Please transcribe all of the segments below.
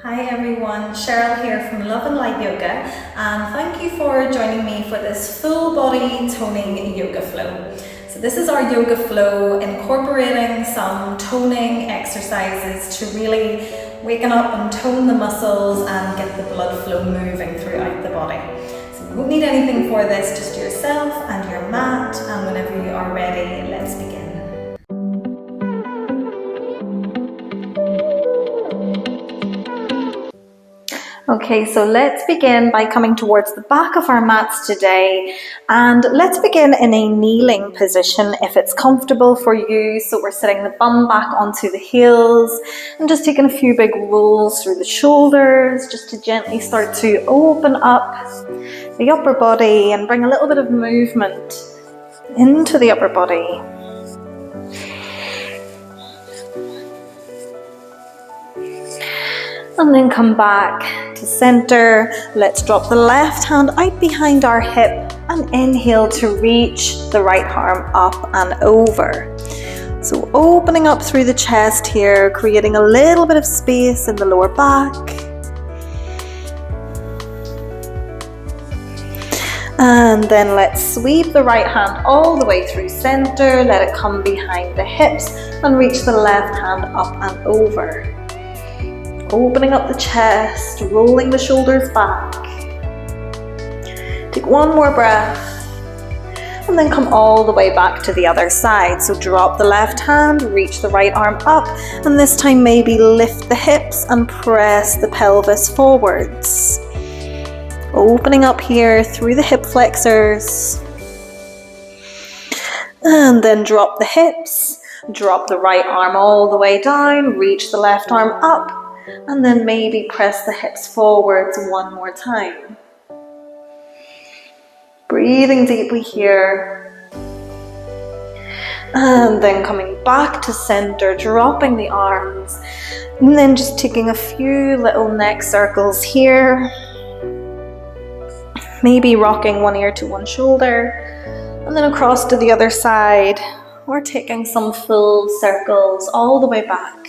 Hi everyone, Cheryl here from Love and Light Yoga, and thank you for joining me for this full body toning yoga flow. So this is our yoga flow incorporating some toning exercises to really waken up and tone the muscles and get the blood flow moving throughout the body. So you won't need anything for this, just yourself and your mat, and whenever you are ready, let's begin. Okay, so let's begin by coming towards the back of our mats today, and let's begin in a kneeling position if it's comfortable for you. So we're sitting the bum back onto the heels and just taking a few big rolls through the shoulders just to gently start to open up the upper body and bring a little bit of movement into the upper body. And then come back to center. Let's drop the left hand out behind our hip and inhale to reach the right arm up and over. So opening up through the chest here, creating a little bit of space in the lower back. And then let's sweep the right hand all the way through center. Let it come behind the hips and reach the left hand up and over. Opening up the chest, rolling the shoulders back. Take one more breath and then come all the way back to the other side. So drop the left hand, reach the right arm up, and this time maybe lift the hips and press the pelvis forwards. Opening up here through the hip flexors. And then drop the hips, drop the right arm all the way down, reach the left arm up, and then maybe press the hips forwards one more time. Breathing deeply here. And then coming back to center, dropping the arms. And then just taking a few little neck circles here. Maybe rocking one ear to one shoulder. And then across to the other side. Or taking some full circles all the way back.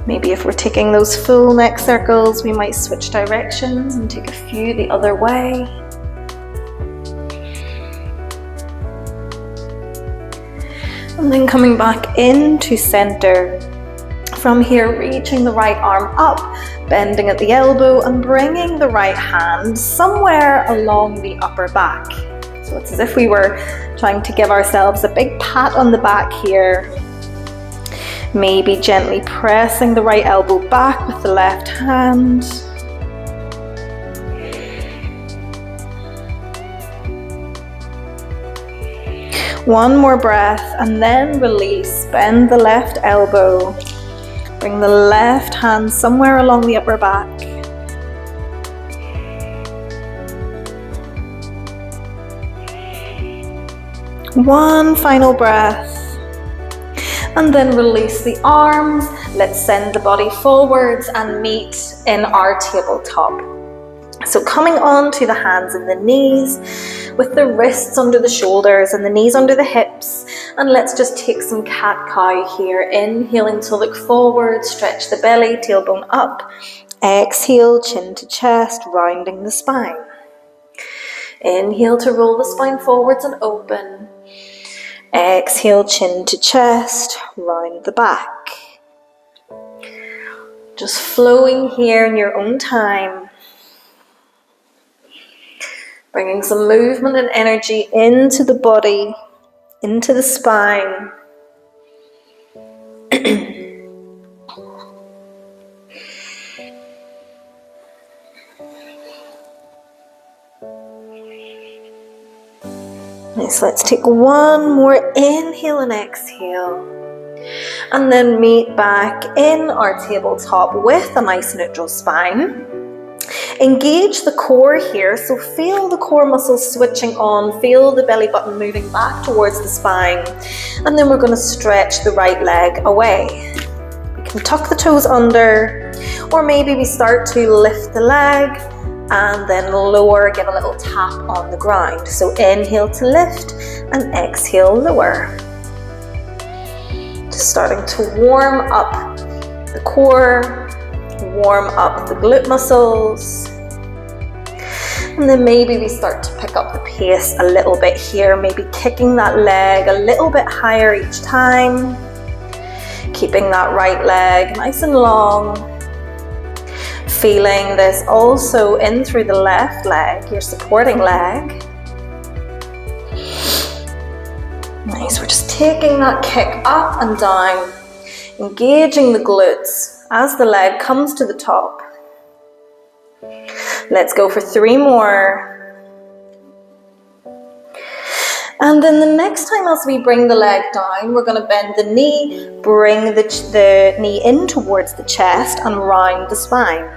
Maybe if we're taking those full neck circles, we might switch directions and take a few the other way. And then coming back into center. From here, reaching the right arm up, bending at the elbow and bringing the right hand somewhere along the upper back. So it's as if we were trying to give ourselves a big pat on the back here. Maybe gently pressing the right elbow back with the left hand. One more breath and then release. Bend the left elbow. Bring the left hand somewhere along the upper back. One final breath. And then release the arms. Let's send the body forwards and meet in our tabletop. So coming on to the hands and the knees with the wrists under the shoulders and the knees under the hips. And let's just take some cat-cow here. Inhaling to look forward, stretch the belly, tailbone up. Exhale, chin to chest, rounding the spine. Inhale to roll the spine forwards and open. Exhale, chin to chest, round the back. Just flowing here in your own time. Bringing some movement and energy into the body, into the spine. So let's take one more inhale and exhale. And then meet back in our tabletop with a nice neutral spine. Engage the core here, so feel the core muscles switching on, feel the belly button moving back towards the spine. And then we're going to stretch the right leg away. We can tuck the toes under, or maybe we start to lift the leg and then lower, give a little tap on the ground. So inhale to lift and exhale lower. Starting to warm up the core, warm up the glute muscles. And then maybe we start to pick up the pace a little bit here, maybe kicking that leg a little bit higher each time. Keeping that right leg nice and long. Feeling this also in through the left leg, your supporting leg. Nice, we're just taking that kick up and down, engaging the glutes as the leg comes to the top. Let's go for 3 more. And then the next time as we bring the leg down, we're going to bend the knee, bring the knee in towards the chest and round the spine.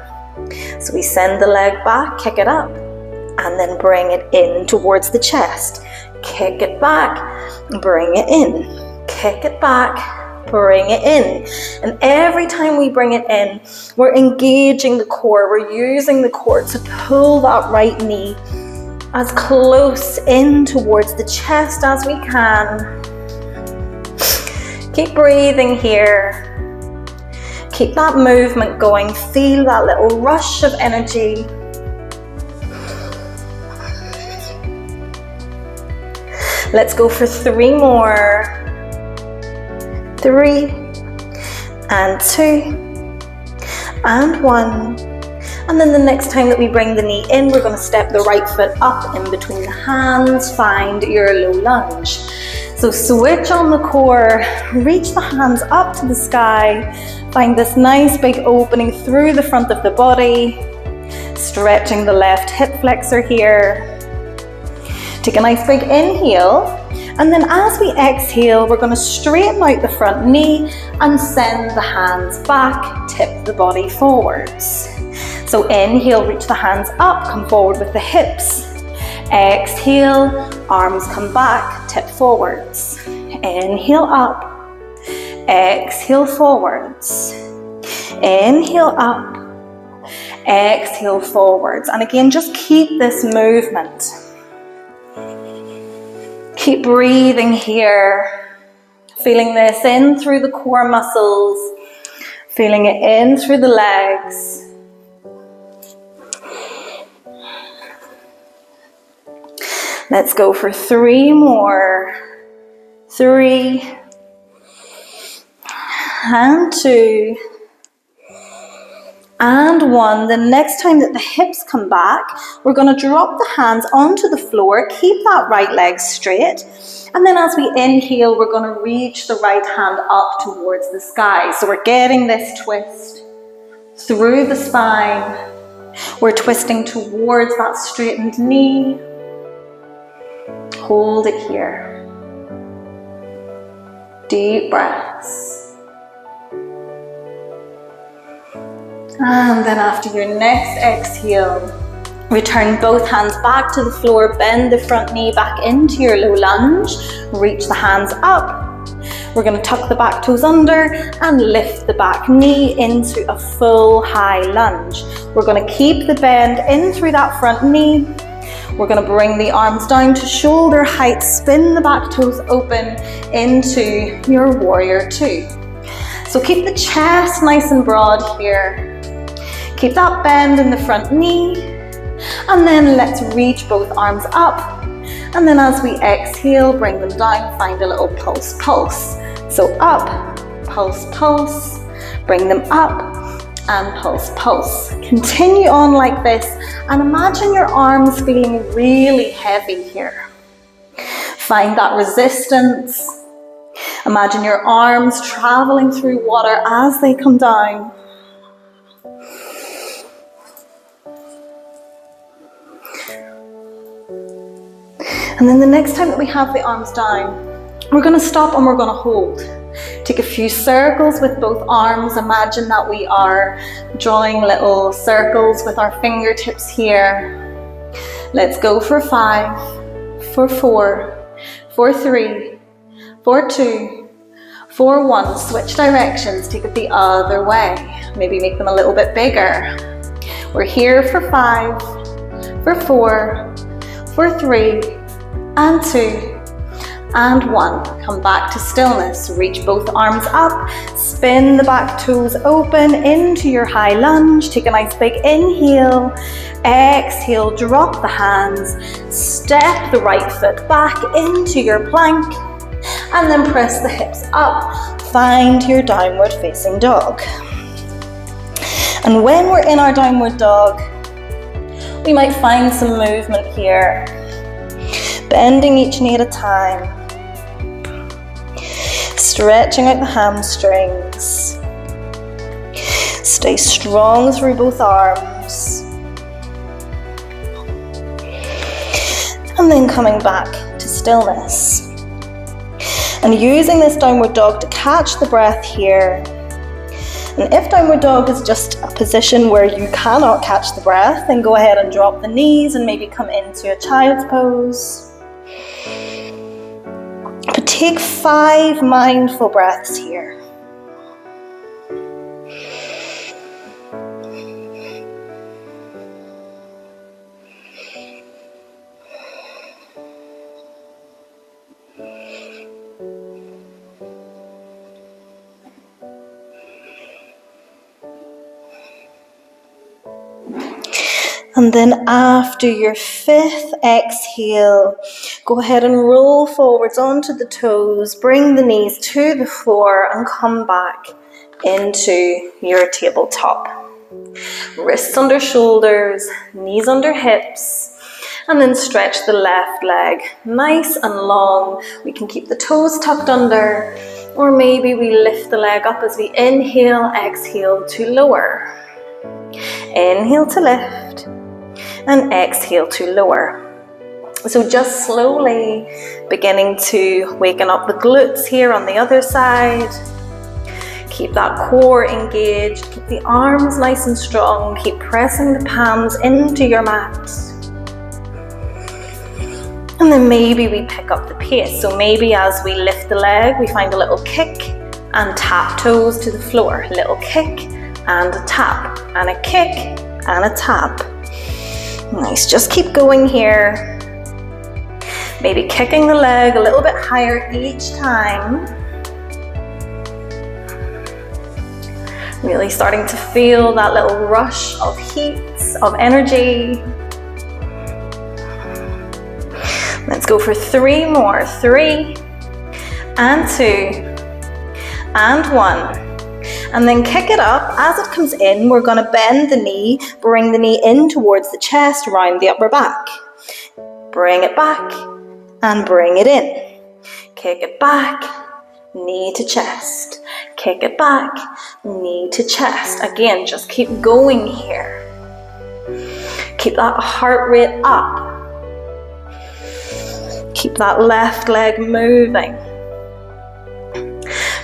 So we send the leg back, kick it up, and then bring it in towards the chest. Kick it back, bring it in. Kick it back, bring it in. And every time we bring it in, we're engaging the core. We're using the core to pull that right knee as close in towards the chest as we can. Keep breathing here. Keep that movement going. Feel that little rush of energy. Let's go for 3 more. 3 and 2 and 1. And then the next time that we bring the knee in, we're going to step the right foot up in between the hands. Find your low lunge. So switch on the core, reach the hands up to the sky. Find this nice big opening through the front of the body. Stretching the left hip flexor here. Take a nice big inhale, and then as we exhale, we're going to straighten out the front knee and send the hands back, tip the body forwards. So inhale, reach the hands up, come forward with the hips. Exhale, arms come back, tip forwards. Inhale up, exhale forwards. Inhale up, exhale forwards. And again, just keep this movement. Keep breathing here, feeling this in through the core muscles, feeling it in through the legs. Let's go for 3 more. 3 and 2 and 1. The next time that the hips come back, we're going to drop the hands onto the floor, keep that right leg straight, and then as we inhale, we're going to reach the right hand up towards the sky. So we're getting this twist through the spine. We're twisting towards that straightened knee. Hold it here. Deep breaths. And then after your next exhale, return both hands back to the floor, bend the front knee back into your low lunge, reach the hands up. We're going to tuck the back toes under and lift the back knee into a full high lunge. We're going to keep the bend in through that front knee. We're going to bring the arms down to shoulder height, spin the back toes open into your warrior 2. So keep the chest nice and broad here. Keep that bend in the front knee, and then let's reach both arms up, and then as we exhale, bring them down, find a little pulse, pulse. So up, pulse, pulse, bring them up, and pulse, pulse. Continue on like this, and imagine your arms feeling really heavy here. Find that resistance. Imagine your arms traveling through water as they come down. And then the next time that we have the arms down, we're going to stop and we're going to hold. Take a few circles with both arms. Imagine that we are drawing little circles with our fingertips here. Let's go for 5, for 4, for 3, for 2, for 1. Switch directions, take it the other way. Maybe make them a little bit bigger. We're here for 5, for 4, for 3, and 2, and 1. Come back to stillness. Reach both arms up, spin the back toes open into your high lunge. Take a nice big inhale. Exhale, drop the hands. Step the right foot back into your plank, and then press the hips up. Find your downward facing dog. And when we're in our downward dog, we might find some movement here. Bending each knee at a time. Stretching out the hamstrings. Stay strong through both arms. And then coming back to stillness. And using this downward dog to catch the breath here. And if downward dog is just a position where you cannot catch the breath, then go ahead and drop the knees and maybe come into a child's pose. But take 5 mindful breaths here. And then after your 5th exhale, go ahead and roll forwards onto the toes, bring the knees to the floor and come back into your tabletop. Wrists under shoulders, knees under hips, and then stretch the left leg nice and long. We can keep the toes tucked under, or maybe we lift the leg up as we inhale, exhale to lower. Inhale to lift. And exhale to lower. So just slowly beginning to waken up the glutes here on the other side. Keep that core engaged, keep the arms nice and strong, keep pressing the palms into your mat. And then maybe we pick up the pace. So maybe as we lift the leg, we find a little kick and tap toes to the floor. A little kick and a tap, and a kick and a tap. Nice, just keep going here. Maybe kicking the leg a little bit higher each time. Really starting to feel that little rush of heat, of energy. Let's go for 3 more. 3 and 2 and 1. And then kick it up. As it comes in, we're going to bend the knee, bring the knee in towards the chest, round the upper back. Bring it back and bring it in. Kick it back, knee to chest. Kick it back, knee to chest. Again, just keep going here. Keep that heart rate up. Keep that left leg moving.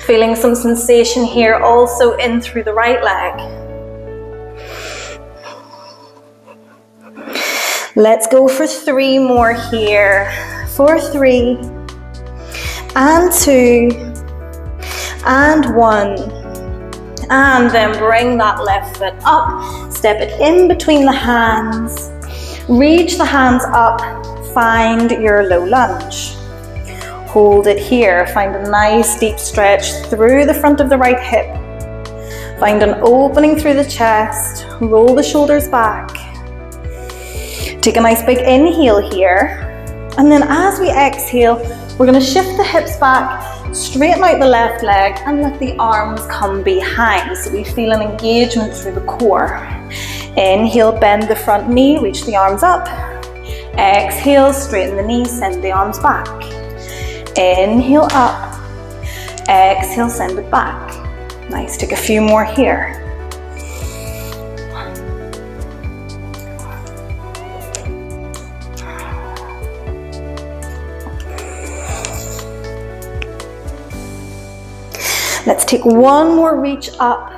Feeling some sensation here also in through the right leg. Let's go for 3 more here. For 3 and 2 and 1. And then bring that left foot up. Step it in between the hands. Reach the hands up. Find your low lunge. Hold it here. Find a nice deep stretch through the front of the right hip. Find an opening through the chest. Roll the shoulders back. Take a nice big inhale here. And then as we exhale, we're going to shift the hips back, straighten out the left leg and let the arms come behind. So we feel an engagement through the core. Inhale, bend the front knee, reach the arms up. Exhale, straighten the knees, send the arms back. Inhale up, exhale, send it back. Nice, take a few more here. Let's take one more reach up.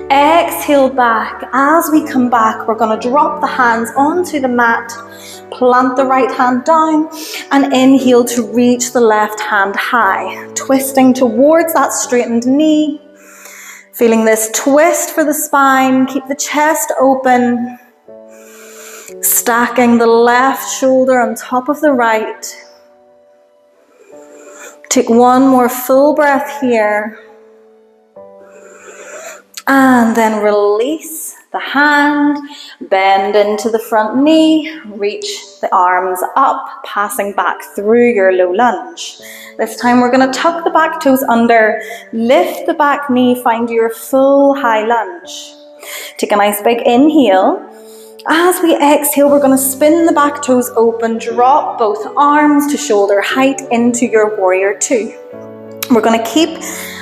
Exhale back. As we come back, we're going to drop the hands onto the mat. Plant the right hand down and inhale to reach the left hand high, twisting towards that straightened knee. Feeling this twist for the spine, keep the chest open. Stacking the left shoulder on top of the right. Take one more full breath here. And then release the hand, bend into the front knee, reach the arms up, passing back through your low lunge. This time we're going to tuck the back toes under, lift the back knee, find your full high lunge. Take a nice big inhale. As we exhale, we're going to spin the back toes open, drop both arms to shoulder height into your warrior two. We're going to keep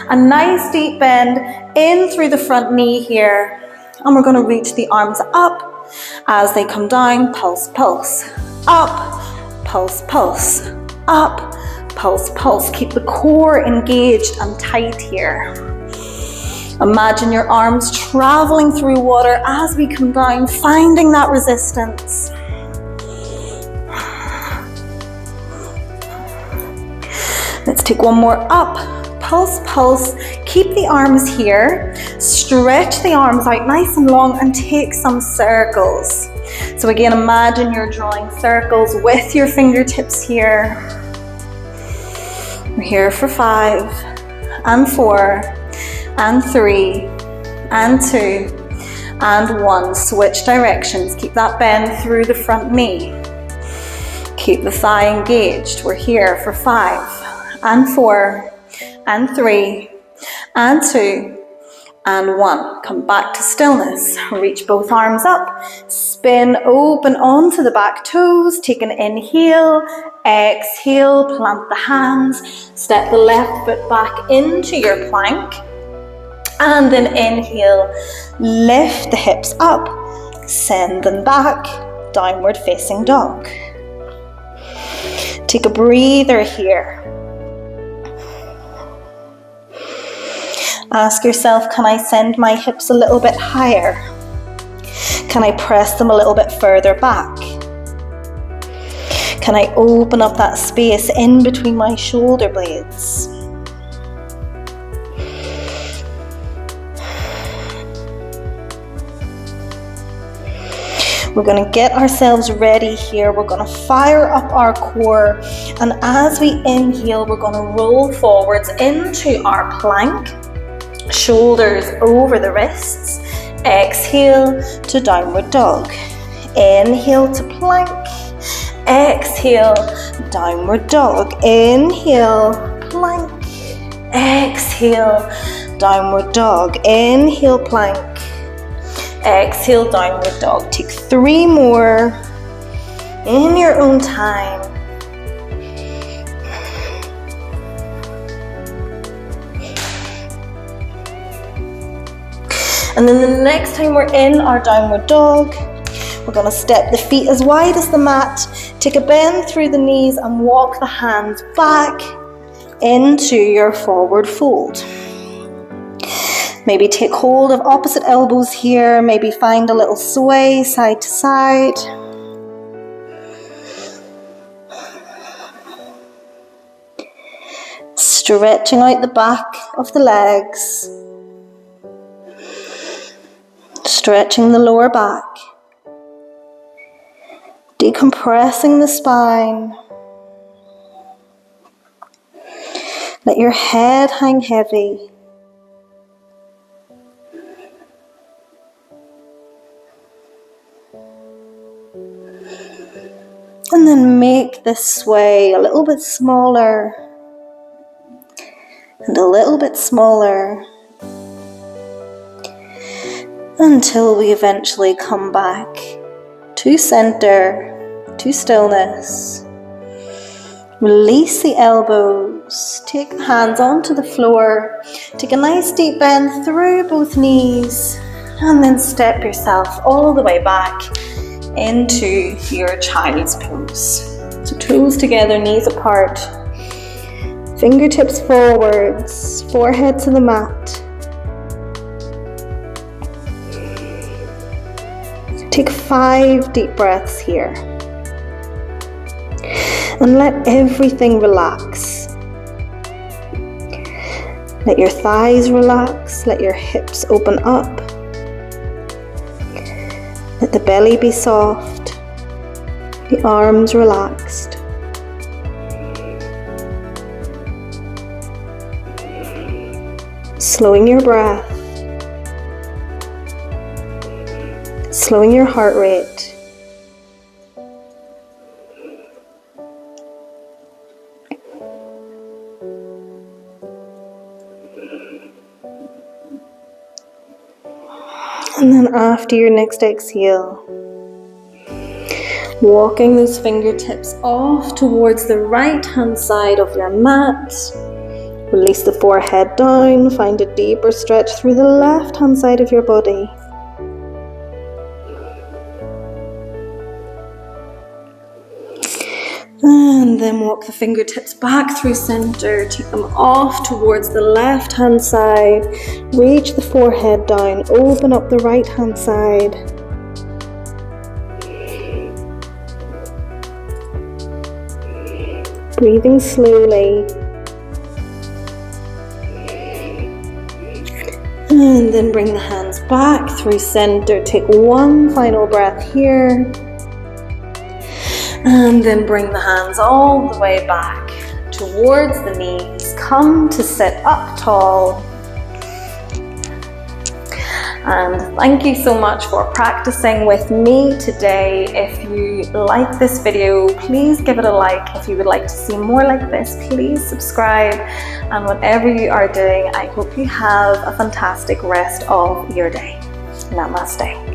a nice deep bend in through the front knee here, and we're going to reach the arms up as they come down. Pulse, pulse, up, pulse, pulse, up, pulse, pulse. Keep the core engaged and tight here. Imagine your arms traveling through water as we come down, finding that resistance. Let's take one more up. Pulse, pulse. Keep the arms here. Stretch the arms out nice and long and take some circles. So again, imagine you're drawing circles with your fingertips here. We're here for 5 and 4 and 3 and 2 and 1. Switch directions. Keep that bend through the front knee. Keep the thigh engaged. We're here for 5 and 4 and 3 and 2 and 1. Come back to stillness. Reach both arms up. Spin open onto the back toes. Take an inhale. Exhale. Plant the hands. Step the left foot back into your plank. And then inhale. Lift the hips up. Send them back. Downward facing dog. Take a breather here. Ask yourself, can I send my hips a little bit higher? Can I press them a little bit further back? Can I open up that space in between my shoulder blades? We're going to get ourselves ready here. We're going to fire up our core. And as we inhale, we're going to roll forwards into our plank. Shoulders over the wrists. Exhale to downward dog. Inhale to plank. Exhale, downward dog. Inhale, plank. Exhale, downward dog. Inhale, plank. Exhale, downward dog. Take 3 more in your own time. And then the next time we're in our downward dog, we're going to step the feet as wide as the mat, take a bend through the knees and walk the hands back into your forward fold. Maybe take hold of opposite elbows here, maybe find a little sway side to side. Stretching out the back of the legs. Stretching the lower back, decompressing the spine. Let your head hang heavy. And then make this sway a little bit smaller and a little bit smaller, until we eventually come back to center, to stillness. Release the elbows, take the hands onto the floor, take a nice deep bend through both knees, and then step yourself all the way back into your child's pose. So toes together, knees apart, fingertips forwards, forehead to the mat. Take 5 deep breaths here. And let everything relax. Let your thighs relax, let your hips open up. Let the belly be soft, the arms relaxed. Slowing your breath, slowing your heart rate. And then after your next exhale, walking those fingertips off towards the right hand side of your mat. Release the forehead down, find a deeper stretch through the left hand side of your body. And then walk the fingertips back through center, take them off towards the left hand side, reach the forehead down, open up the right hand side. Breathing slowly. And then bring the hands back through center. Take one final breath here. And then bring the hands all the way back towards the knees. Come to sit up tall. And thank you so much for practicing with me today. If you like this video, please give it a like. If you would like to see more like this, please subscribe. And whatever you are doing, I hope you have a fantastic rest of your day. Namaste.